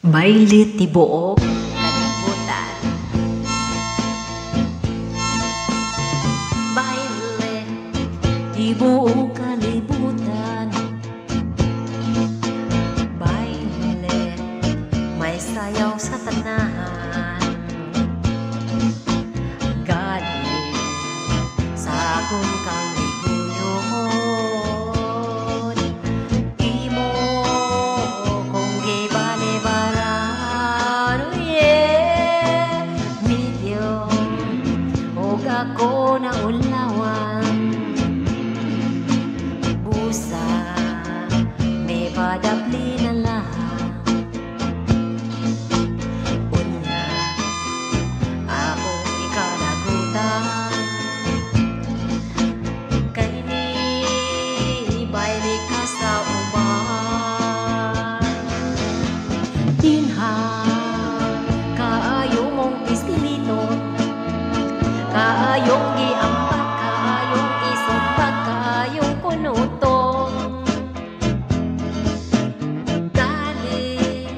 Baile tibuok kalibutan. Baile tibuok kalibutan. Baile may sayaw sa tanahan. Galing sa akong kang iguyod. Imo kung gibalibaran, yeah. Medyo og ako na ulawan. Busa may padapli na lahat. Unya ako ikanagutan. Kay ni baile ka sa uban. Dinha kaayo mong ispilito, kaayong giambak, kaayong isumpak, kaayong kunutong. Galing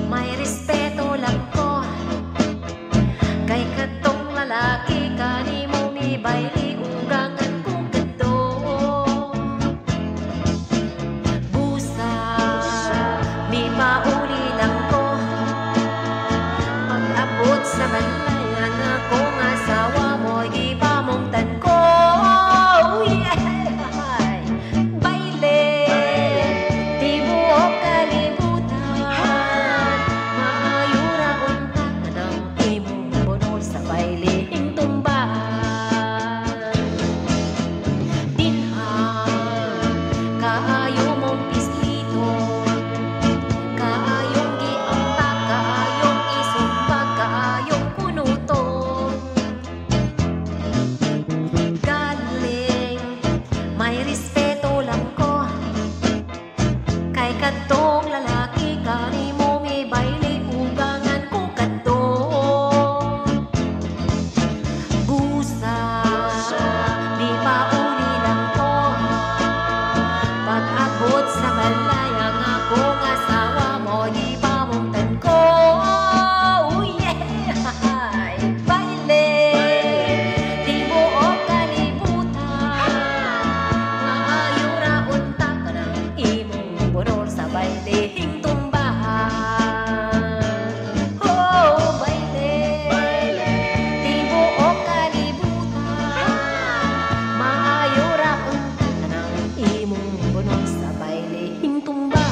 may respeto lang ko, kay katong lalaki kanimo mi baili ugangan ko kadto. Busa mi mauli lang ko, pag-abot sa balayan ako nga asawa mo gipamungtan ko. Yeah! Baile tibuok kalibutan. Maayo ra unta ng imong bunol sa baileng tumbahan. Dinha kaayo mong pisliton, kaayong giampak, kaayong isumpak, kaayong kunuton. Galing may respeto lang ko, kay katong lalaki kanimo mi baile ugangan ko kadto. Busa di pauli lang ko, pag-abot sa balayang ako nga asawa mo gipamungtan ko. Yeah! Baile tibuok kalibutan. Maayo ra unta ka ng imong bunol sa baileng tumbahan. Oh, baile tibuok kalibutan. Maayo ra unta ka ng imong bunol sa baileng tumbahan.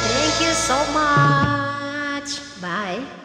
Thank you so much. Bye.